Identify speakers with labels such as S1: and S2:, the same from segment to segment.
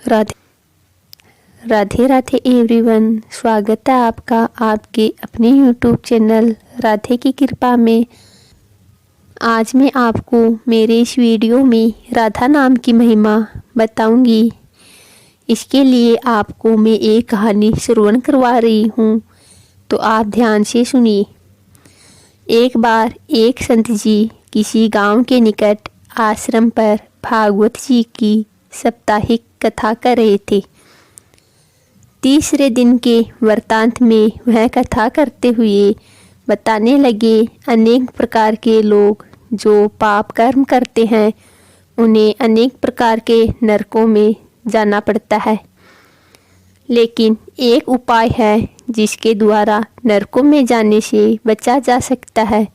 S1: Radhe Radhe Radhe everyone, स्वागत है आपका आपके अपने यूट्यूब चैनल राधे की कृपा में। आज मैं आपको मेरे इस वीडियो में राधा नाम की महिमा बताऊंगी। इसके लिए आपको मैं एक कहानी श्रवण करवा रही हूँ, तो आप ध्यान से सुनिए। एक बार एक संत जी किसी गांव के निकट आश्रम पर भागवत जी की साप्ताहिक कथा कर रहे थे। तीसरे दिन के वृत्तांत में वह कथा करते हुए बताने लगे, अनेक प्रकार के लोग जो पाप कर्म करते हैं उन्हें अनेक प्रकार के नरकों में जाना पड़ता है, लेकिन एक उपाय है जिसके द्वारा नरकों में जाने से बचा जा सकता है।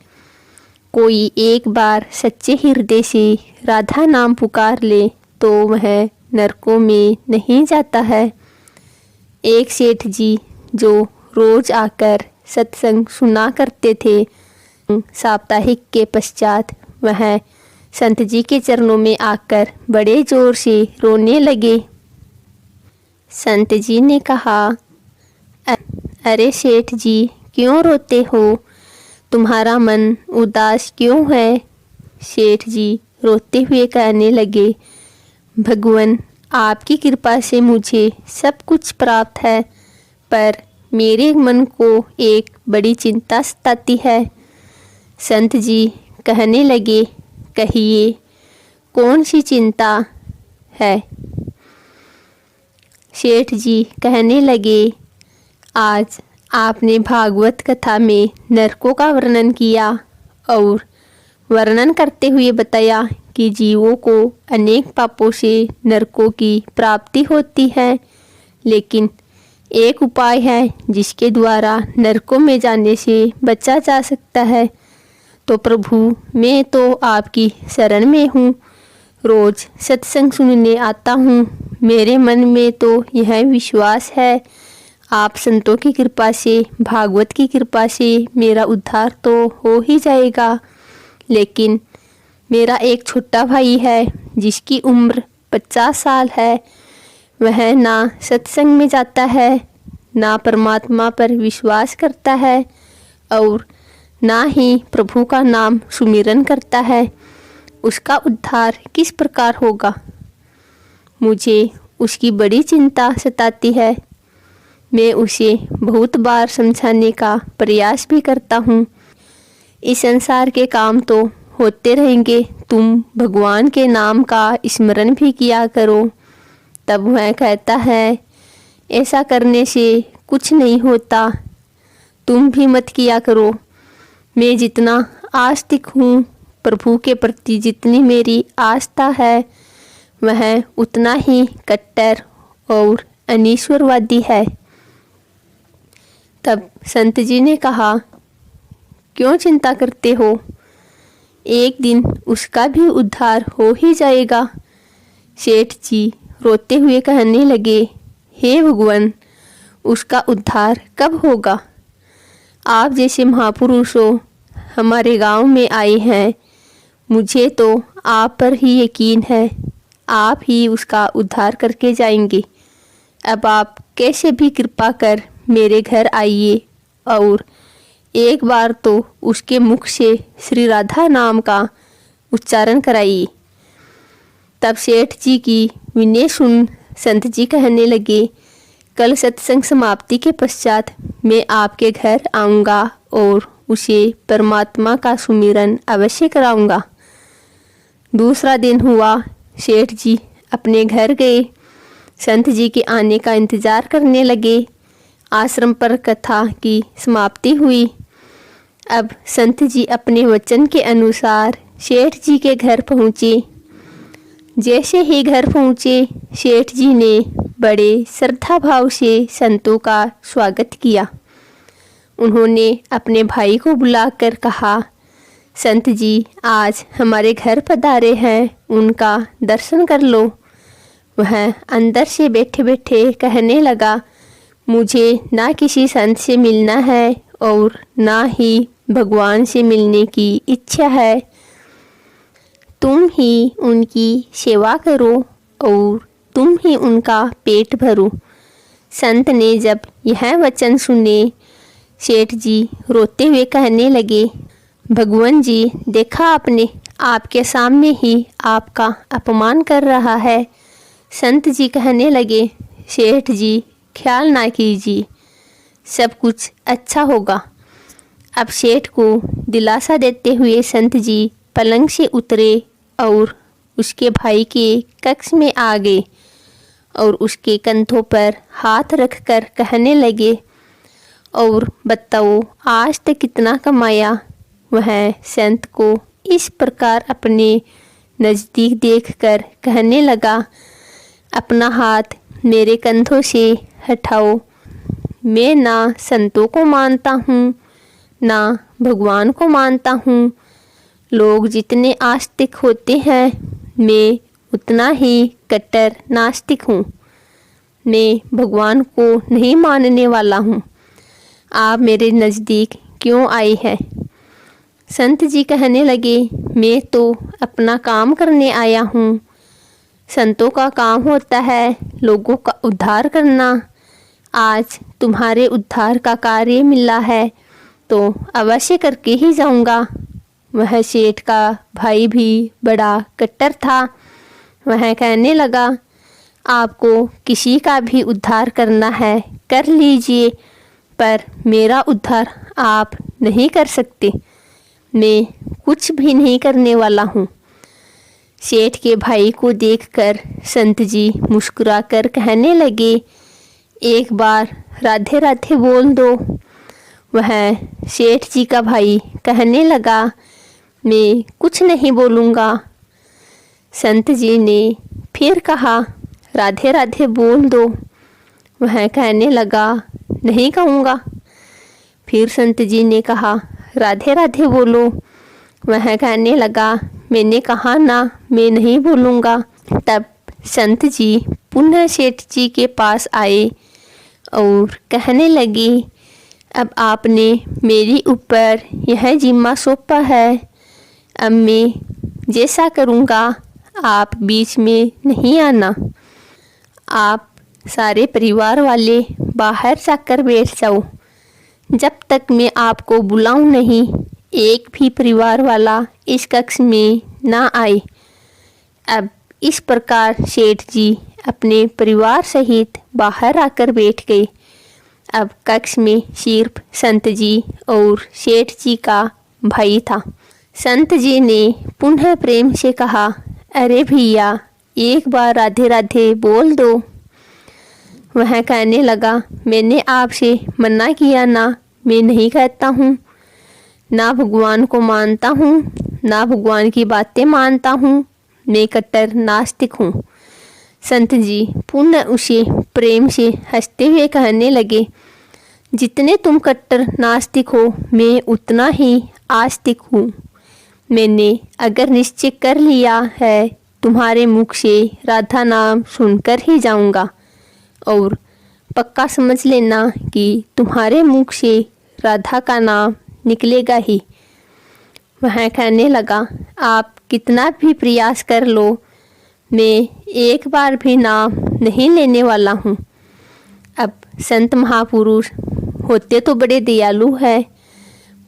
S1: कोई एक बार सच्चे हृदय से राधा नाम पुकार ले तो वह नरकों में नहीं जाता है। एक सेठ जी जो रोज आकर सत्संग सुना करते थे, साप्ताहिक के पश्चात वह संत जी के चरणों में आकर बड़े जोर से रोने लगे। संत जी ने कहा, अरे सेठ जी, क्यों रोते हो? तुम्हारा मन उदास क्यों है? सेठ जी रोते हुए कहने लगे, भगवान, आपकी कृपा से मुझे सब कुछ प्राप्त है, पर मेरे मन को एक बड़ी चिंता सताती है। संत जी कहने लगे, कहिए, कौन सी चिंता है? सेठ जी कहने लगे, आज आपने भागवत कथा में नरकों का वर्णन किया और वर्णन करते हुए बताया कि जीवों को अनेक पापों से नरकों की प्राप्ति होती है, लेकिन एक उपाय है जिसके द्वारा नरकों में जाने से बचा जा सकता है। तो प्रभु, मैं तो आपकी शरण में हूँ, रोज सत्संग सुनने आता हूँ। मेरे मन में तो यह विश्वास है, आप संतों की कृपा से, भागवत की कृपा से मेरा उद्धार तो हो ही जाएगा। लेकिन मेरा एक छोटा भाई है जिसकी उम्र 50 साल है। वह ना सत्संग में जाता है, ना परमात्मा पर विश्वास करता है और ना ही प्रभु का नाम सुमिरन करता है। उसका उद्धार किस प्रकार होगा? मुझे उसकी बड़ी चिंता सताती है। मैं उसे बहुत बार समझाने का प्रयास भी करता हूँ। इस संसार के काम तो होते रहेंगे, तुम भगवान के नाम का स्मरण भी किया करो। तब वह कहता है, ऐसा करने से कुछ नहीं होता, तुम भी मत किया करो। मैं जितना आस्तिक हूँ, प्रभु के प्रति जितनी मेरी आस्था है, वह उतना ही कट्टर और अनीश्वरवादी है। तब संत जी ने कहा, क्यों चिंता करते हो? एक दिन उसका भी उद्धार हो ही जाएगा। सेठ जी रोते हुए कहने लगे, हे भगवान, उसका उद्धार कब होगा? आप जैसे महापुरुषों हमारे गांव में आए हैं, मुझे तो आप पर ही यकीन है, आप ही उसका उद्धार करके जाएंगे। अब आप कैसे भी कृपा कर मेरे घर आइए और एक बार तो उसके मुख से श्री राधा नाम का उच्चारण कराइए। तब सेठ जी की विनय सुन संत जी कहने लगे, कल सत्संग समाप्ति के पश्चात मैं आपके घर आऊँगा और उसे परमात्मा का सुमिरन अवश्य कराऊँगा। दूसरा दिन हुआ, सेठ जी अपने घर गए, संत जी के आने का इंतज़ार करने लगे। आश्रम पर कथा की समाप्ति हुई। अब संत जी अपने वचन के अनुसार सेठ जी के घर पहुँचे। जैसे ही घर पहुँचे, सेठ जी ने बड़े श्रद्धा भाव से संतों का स्वागत किया। उन्होंने अपने भाई को बुलाकर कहा, संत जी आज हमारे घर पधारे हैं, उनका दर्शन कर लो। वह अंदर से बैठे बैठे कहने लगा, मुझे ना किसी संत से मिलना है और ना ही भगवान से मिलने की इच्छा है। तुम ही उनकी सेवा करो और तुम ही उनका पेट भरो। संत ने जब यह वचन सुने, सेठ जी रोते हुए कहने लगे, भगवान जी, देखा आपने, आपके सामने ही आपका अपमान कर रहा है। संत जी कहने लगे, सेठ जी ख्याल ना कीजिए, सब कुछ अच्छा होगा। अब सेठ को दिलासा देते हुए संत जी पलंग से उतरे और उसके भाई के कक्ष में आ गए और उसके कंधों पर हाथ रखकर कहने लगे, और बताओ आज तक कितना कमाया। वह संत को इस प्रकार अपने नज़दीक देखकर कहने लगा, अपना हाथ मेरे कंधों से हटाओ। मैं ना संतों को मानता हूँ, ना भगवान को मानता हूँ। लोग जितने आस्तिक होते हैं, मैं उतना ही कट्टर नास्तिक हूँ। मैं भगवान को नहीं मानने वाला हूँ। आप मेरे नज़दीक क्यों आए हैं। संत जी कहने लगे, मैं तो अपना काम करने आया हूँ। संतों का काम होता है लोगों का उद्धार करना। आज तुम्हारे उद्धार का कार्य मिला है तो अवश्य करके ही जाऊंगा। वह सेठ का भाई भी बड़ा कट्टर था। वह कहने लगा, आपको किसी का भी उद्धार करना है कर लीजिए, पर मेरा उद्धार आप नहीं कर सकते। मैं कुछ भी नहीं करने वाला हूँ। सेठ के भाई को देखकर संत जी मुस्कुराकर कहने लगे, एक बार राधे राधे बोल दो। वह सेठ जी का भाई कहने लगा, मैं कुछ नहीं बोलूँगा। संत जी ने फिर कहा, राधे राधे बोल दो। वह कहने लगा, नहीं कहूँगा। फिर संत जी ने कहा, राधे राधे बोलो। वह कहने लगा, मैंने कहा ना, मैं नहीं बोलूँगा। तब संत जी पुनः सेठ जी के पास आए और कहने लगे, अब आपने मेरी ऊपर यह जिम्मा सौंपा है। अब मैं जैसा करूँगा आप बीच में नहीं आना। आप सारे परिवार वाले बाहर जाकर बैठ जाओ। जब तक मैं आपको बुलाऊं नहीं, एक भी परिवार वाला इस कक्ष में ना आए। अब इस प्रकार सेठ जी अपने परिवार सहित बाहर आकर बैठ गए। अब कक्ष में सिर्फ संत जी और सेठ जी का भाई था। संत जी ने पुनः प्रेम से कहा, अरे भैया, एक बार राधे राधे बोल दो। वह कहने लगा, मैंने आपसे मना किया ना, मैं नहीं कहता हूँ। ना भगवान को मानता हूँ, ना भगवान की बातें मानता हूँ। मैं कट्टर नास्तिक हूँ। संत जी पुनः उसे प्रेम से हंसते हुए कहने लगे, जितने तुम कट्टर नास्तिक हो, मैं उतना ही आस्तिक हूँ। मैंने अगर निश्चय कर लिया है, तुम्हारे मुख से राधा नाम सुनकर ही जाऊँगा, और पक्का समझ लेना कि तुम्हारे मुख से राधा का नाम निकलेगा ही। वह कहने लगा, आप कितना भी प्रयास कर लो, मैं एक बार भी नाम नहीं लेने वाला हूँ। अब संत महापुरुष होते तो बड़े दयालु हैं,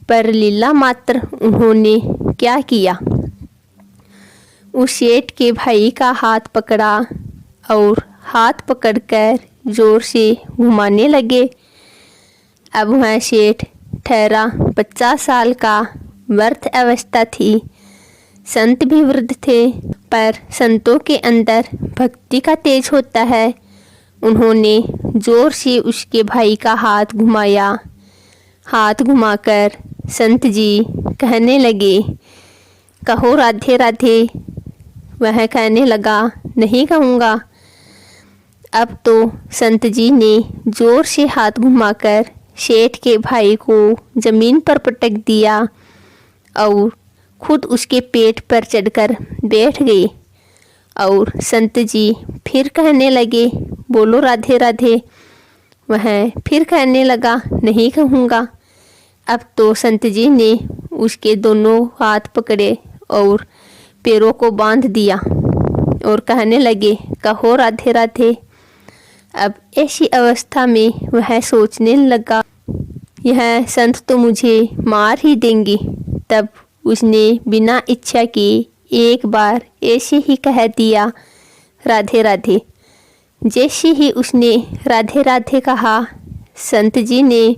S1: पर लीला मात्र उन्होंने क्या किया। उस सेठ के भाई का हाथ पकड़ा और हाथ पकड़कर जोर से घुमाने लगे। अब वह सेठ ठहरा 50 साल का, वृद्ध अवस्था थी। संत भी वृद्ध थे, पर संतों के अंदर भक्ति का तेज होता है। उन्होंने जोर से उसके भाई का हाथ घुमाया। हाथ घुमाकर संत जी कहने लगे, कहो राधे राधे। वह कहने लगा, नहीं कहूँगा। अब तो संत जी ने जोर से हाथ घुमाकर सेठ के भाई को जमीन पर पटक दिया और खुद उसके पेट पर चढ़कर बैठ गए। और संत जी फिर कहने लगे, बोलो राधे राधे। वह फिर कहने लगा, नहीं कहूँगा। अब तो संत जी ने उसके दोनों हाथ पकड़े और पैरों को बांध दिया। और कहने लगे, कहो राधे राधे। अब ऐसी अवस्था में वह सोचने लगा, यह संत तो मुझे मार ही देंगे। तब उसने बिना इच्छा के एक बार ऐसे ही कह दिया, राधे राधे। जैसे ही उसने राधे राधे कहा, संत जी ने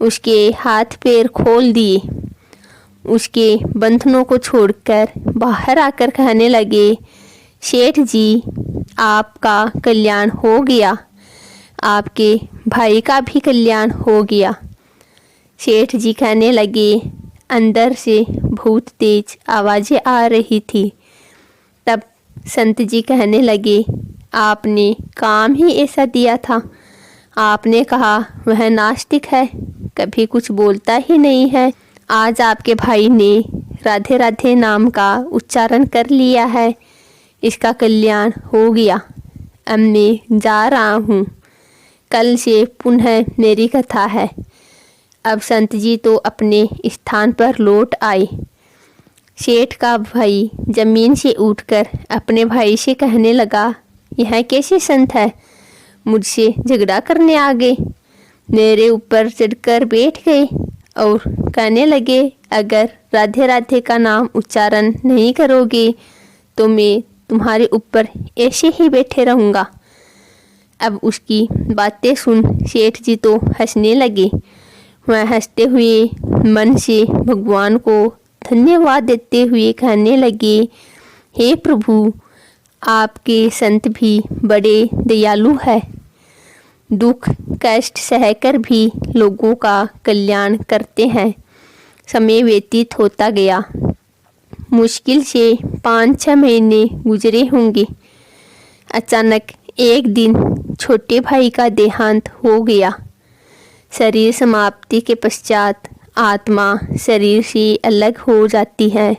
S1: उसके हाथ पैर खोल दिए, उसके बंधनों को छोड़कर बाहर आकर कहने लगे, सेठ जी, आपका कल्याण हो गया, आपके भाई का भी कल्याण हो गया। सेठ जी कहने लगे, अंदर से बहुत तेज आवाज़ें आ रही थी। तब संत जी कहने लगे, आपने काम ही ऐसा दिया था। आपने कहा वह नास्तिक है, कभी कुछ बोलता ही नहीं है। आज आपके भाई ने राधे राधे नाम का उच्चारण कर लिया है, इसका कल्याण हो गया। अब मैं जा रहा हूँ, कल से पुनः मेरी कथा है। अब संत जी तो अपने स्थान पर लौट आए। सेठ का भाई जमीन से उठकर अपने भाई से कहने लगा, यह कैसे संत है, मुझसे झगड़ा करने आ गए, मेरे ऊपर चढ़कर बैठ गए और कहने लगे, अगर राधे राधे का नाम उच्चारण नहीं करोगे तो मैं तुम्हारे ऊपर ऐसे ही बैठे रहूँगा। अब उसकी बातें सुन सेठ जी तो हंसने लगे। वह हंसते हुए मन से भगवान को धन्यवाद देते हुए कहने लगे, हे प्रभु, आपके संत भी बड़े दयालु है, दुख कष्ट सहकर भी लोगों का कल्याण करते हैं। समय व्यतीत होता गया। मुश्किल से 5-6 महीने गुजरे होंगे। अचानक एक दिन छोटे भाई का देहांत हो गया। शरीर समाप्ति के पश्चात आत्मा शरीर से अलग हो जाती है।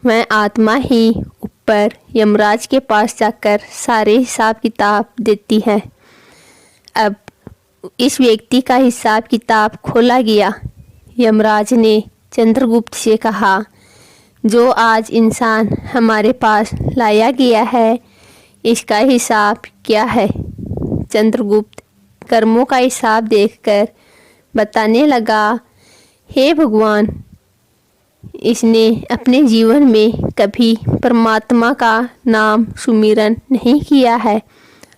S1: वह आत्मा ही ऊपर यमराज के पास जाकर सारे हिसाब किताब देती है। अब इस व्यक्ति का हिसाब किताब खोला गया। यमराज ने चंद्रगुप्त से कहा, जो आज इंसान हमारे पास लाया गया है, इसका हिसाब क्या है? चंद्रगुप्त कर्मों का हिसाब देखकर बताने लगा, हे भगवान, इसने अपने जीवन में कभी परमात्मा का नाम सुमिरन नहीं किया है,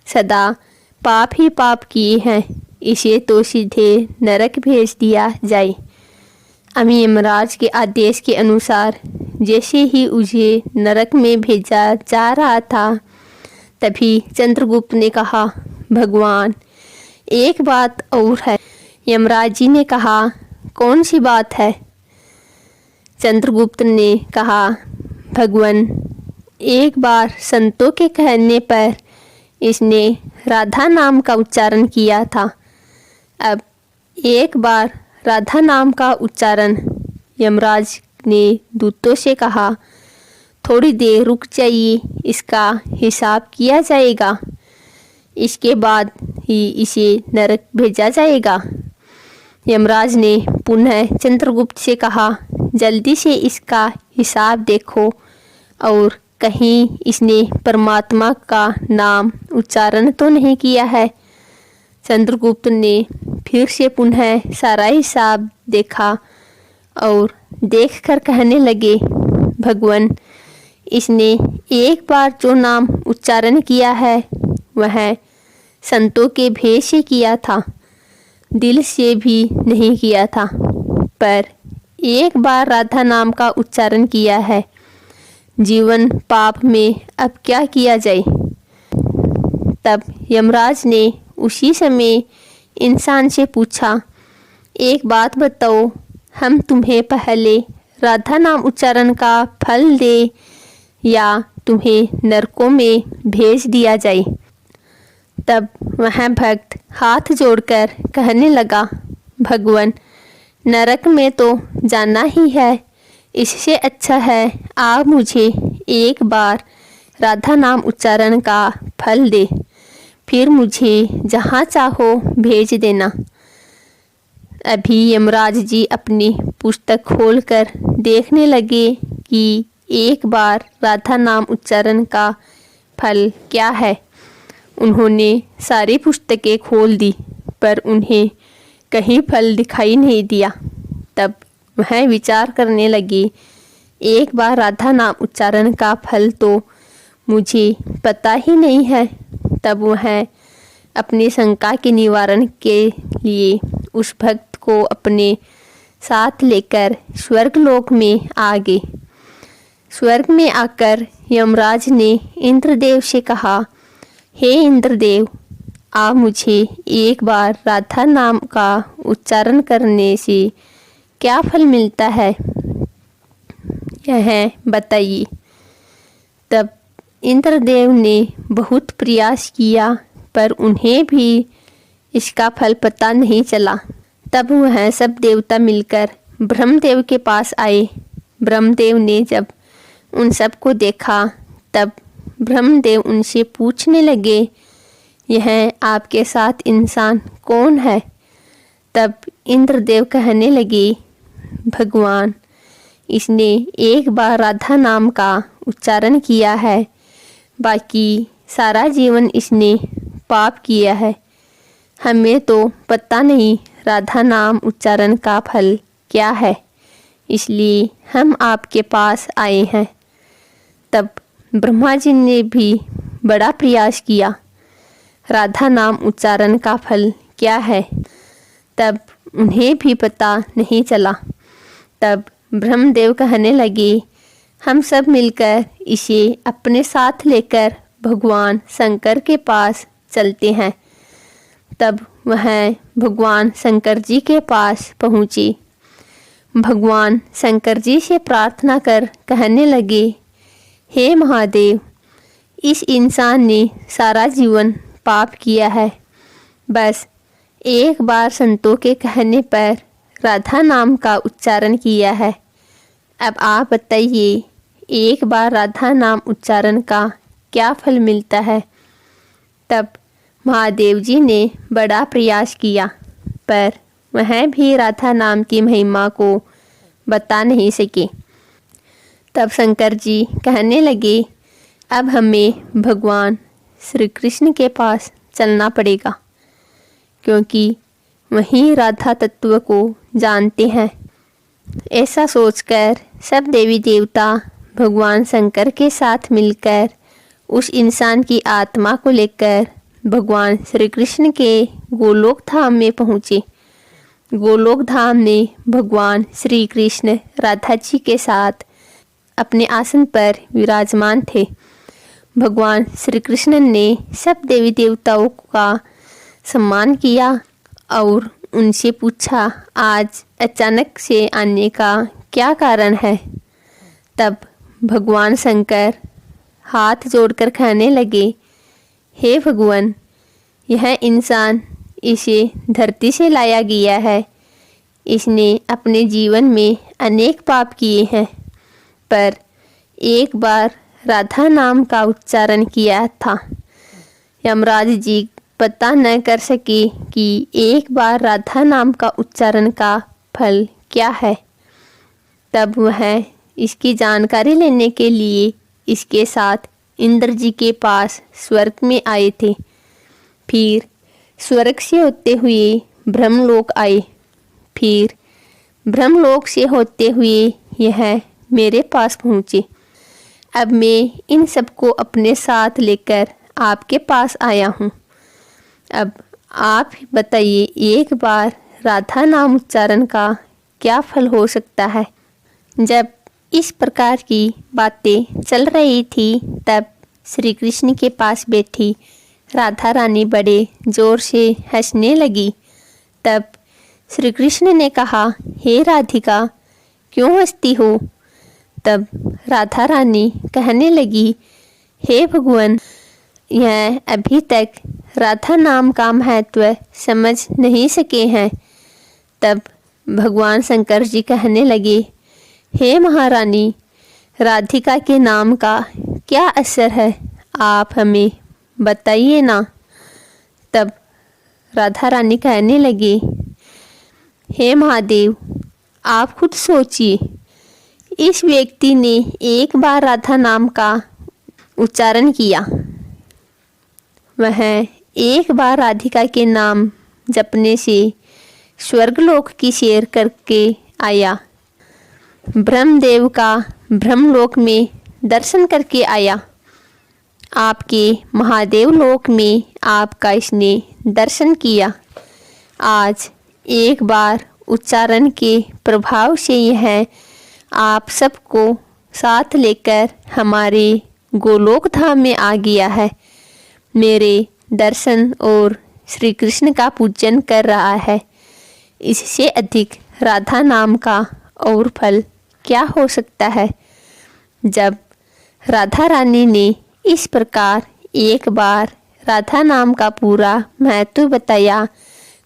S1: सदा पाप ही पाप किए हैं, इसे तो सीधे नरक भेज दिया जाए। अमी यमराज के आदेश के अनुसार जैसे ही उसे नरक में भेजा जा रहा था, तभी चंद्रगुप्त ने कहा, भगवान, एक बात और है। यमराज जी ने कहा, कौन सी बात है? चंद्रगुप्त ने कहा, भगवान, एक बार संतों के कहने पर इसने राधा नाम का उच्चारण किया था। अब एक बार राधा नाम का उच्चारण। यमराज ने दूतों से कहा, थोड़ी देर रुक जाइए, इसका हिसाब किया जाएगा, इसके बाद ही इसे नरक भेजा जाएगा। यमराज ने पुनः चंद्रगुप्त से कहा, जल्दी से इसका हिसाब देखो और कहीं इसने परमात्मा का नाम उच्चारण तो नहीं किया है। चंद्रगुप्त ने फिर से पुनः सारा हिसाब देखा और देखकर कहने लगे, भगवान, इसने एक बार जो नाम उच्चारण किया है वह संतों के भेष से किया था, दिल से भी नहीं किया था, पर एक बार राधा नाम का उच्चारण किया है। जीवन पाप में अब क्या किया जाए? तब यमराज ने उसी समय इंसान से पूछा, एक बात बताओ, हम तुम्हें पहले राधा नाम उच्चारण का फल दे या तुम्हें नरकों में भेज दिया जाए? तब वह भक्त हाथ जोड़कर कहने लगा, भगवान, नरक में तो जाना ही है, इससे अच्छा है आप मुझे एक बार राधा नाम उच्चारण का फल दे, फिर मुझे जहाँ चाहो भेज देना। अभी यमराज जी अपनी पुस्तक खोलकर देखने लगे कि एक बार राधा नाम उच्चारण का फल क्या है। उन्होंने सारी पुस्तकें खोल दी पर उन्हें कहीं फल दिखाई नहीं दिया। तब वह विचार करने लगी, एक बार राधा नाम उच्चारण का फल तो मुझे पता ही नहीं है। तब वह अपनी शंका के निवारण के लिए उस भक्त को अपने साथ लेकर स्वर्गलोक में आ गए। स्वर्ग में आकर यमराज ने इंद्रदेव से कहा, हे इंद्रदेव, आप मुझे एक बार राधा नाम का उच्चारण करने से क्या फल मिलता है, यह बताइए। तब इंद्रदेव ने बहुत प्रयास किया पर उन्हें भी इसका फल पता नहीं चला। तब वह सब देवता मिलकर ब्रह्मदेव के पास आए। ब्रह्मदेव ने जब उन सबको देखा तब ब्रह्मदेव उनसे पूछने लगे, यह आपके साथ इंसान कौन है। तब इंद्रदेव कहने लगे, भगवान, इसने एक बार राधा नाम का उच्चारण किया है, बाकी सारा जीवन इसने पाप किया है। हमें तो पता नहीं राधा नाम उच्चारण का फल क्या है, इसलिए हम आपके पास आए हैं। तब ब्रह्मा जी ने भी बड़ा प्रयास किया, राधा नाम उच्चारण का फल क्या है, तब उन्हें भी पता नहीं चला। तब ब्रह्मदेव कहने लगे, हम सब मिलकर इसे अपने साथ लेकर भगवान शंकर के पास चलते हैं। तब वह भगवान शंकर जी के पास पहुँचे। भगवान शंकर जी से प्रार्थना कर कहने लगे, हे महादेव, इस इंसान ने सारा जीवन पाप किया है, बस एक बार संतों के कहने पर राधा नाम का उच्चारण किया है। अब आप बताइए, एक बार राधा नाम उच्चारण का क्या फल मिलता है। तब महादेव जी ने बड़ा प्रयास किया पर वह भी राधा नाम की महिमा को बता नहीं सके। तब शंकर जी कहने लगे, अब हमें भगवान श्री कृष्ण के पास चलना पड़ेगा, क्योंकि वही राधा तत्व को जानते हैं। ऐसा सोचकर सब देवी देवता भगवान शंकर के साथ मिलकर उस इंसान की आत्मा को लेकर भगवान श्री कृष्ण के गोलोक धाम में पहुँचे। गोलोक धाम में भगवान श्री कृष्ण राधा जी के साथ अपने आसन पर विराजमान थे। भगवान श्री कृष्ण ने सब देवी देवताओं का सम्मान किया और उनसे पूछा, आज अचानक से आने का क्या कारण है। तब भगवान शंकर हाथ जोड़कर कहने लगे, हे भगवान, यह इंसान इसे धरती से लाया गया है। इसने अपने जीवन में अनेक पाप किए हैं, पर एक बार राधा नाम का उच्चारण किया था। यमराज जी पता न कर सके कि एक बार राधा नाम का उच्चारण का फल क्या है। तब वह इसकी जानकारी लेने के लिए इसके साथ इंद्र जी के पास स्वर्ग में आए थे। फिर स्वर्ग से होते हुए ब्रह्मलोक आए। फिर ब्रह्मलोक से होते हुए यह मेरे पास पहुँचे। अब मैं इन सबको अपने साथ लेकर आपके पास आया हूँ। अब आप बताइए, एक बार राधा नाम उच्चारण का क्या फल हो सकता है। जब इस प्रकार की बातें चल रही थी तब श्री कृष्ण के पास बैठी राधा रानी बड़े जोर से हंसने लगी। तब श्री कृष्ण ने कहा, हे राधिका, क्यों हंसती हो। तब राधा रानी कहने लगी, हे भगवान, यह अभी तक राधा नाम का महत्व समझ नहीं सके हैं। तब भगवान शंकर जी कहने लगे, हे महारानी, राधिका के नाम का क्या असर है, आप हमें बताइए ना। तब राधा रानी कहने लगे, हे महादेव, आप खुद सोचिए, इस व्यक्ति ने एक बार राधा नाम का उच्चारण किया वह एक बार राधिका के नाम जपने से स्वर्गलोक की सैर करके आया। ब्रह्मदेव का ब्रह्मलोक में दर्शन करके आया। आपके महादेव लोक में आपका इसने दर्शन किया। आज एक बार उच्चारण के प्रभाव से यह आप सबको साथ लेकर हमारे गोलोक धाम में आ गया है। मेरे दर्शन और श्री कृष्ण का पूजन कर रहा है। इससे अधिक राधा नाम का और फल क्या हो सकता है। जब राधा रानी ने इस प्रकार एक बार राधा नाम का पूरा महत्व बताया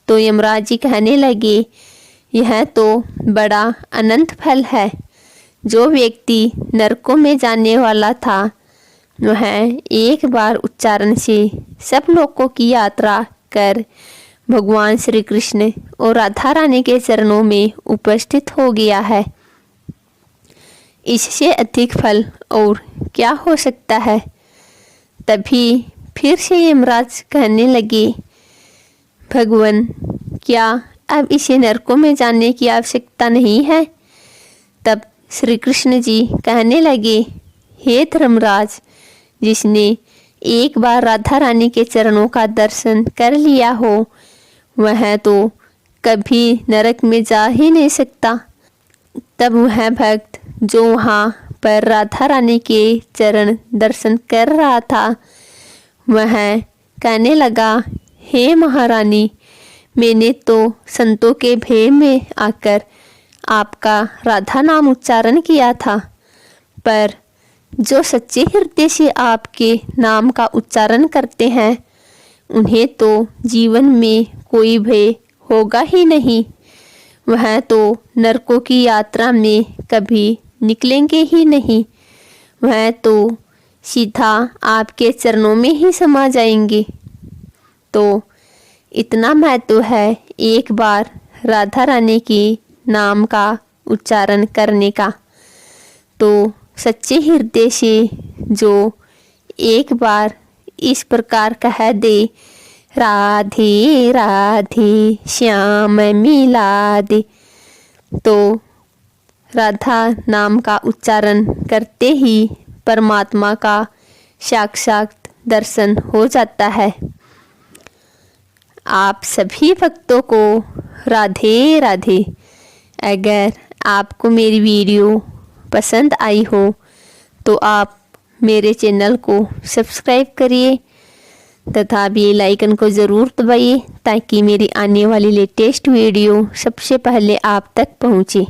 S1: तो यमराज जी कहने लगे, यह तो बड़ा अनंत फल है। जो व्यक्ति नरकों में जाने वाला था वह एक बार उच्चारण से सब लोगों की यात्रा कर भगवान श्री कृष्ण और राधा रानी के चरणों में उपस्थित हो गया है। इससे अधिक फल और क्या हो सकता है। तभी फिर से यमराज कहने लगे, भगवान क्या अब इसे नरकों में जाने की आवश्यकता नहीं है। तब श्री कृष्ण जी कहने लगे, हे धर्मराज, जिसने एक बार राधा रानी के चरणों का दर्शन कर लिया हो वह तो कभी नरक में जा ही नहीं सकता। तब वह भक्त जो वहाँ पर राधा रानी के चरण दर्शन कर रहा था वह कहने लगा, हे महारानी, मैंने तो संतों के भेष में आकर आपका राधा नाम उच्चारण किया था, पर जो सच्चे हृदय से आपके नाम का उच्चारण करते हैं उन्हें तो जीवन में कोई भय होगा ही नहीं। वह तो नरकों की यात्रा में कभी निकलेंगे ही नहीं। वह तो सीधा आपके चरणों में ही समा जाएंगे। तो इतना महत्व है एक बार राधा रानी की नाम का उच्चारण करने का। तो सच्चे हृदय से जो एक बार इस प्रकार कह दे, राधे राधे श्याम मिला दे, तो राधा नाम का उच्चारण करते ही परमात्मा का साक्षात दर्शन हो जाता है। आप सभी भक्तों को राधे राधे। अगर आपको मेरी वीडियो पसंद आई हो तो आप मेरे चैनल को सब्सक्राइब करिए तथा बेल आइकन को ज़रूर दबाइए ताकि मेरी आने वाली लेटेस्ट वीडियो सबसे पहले आप तक पहुँचे।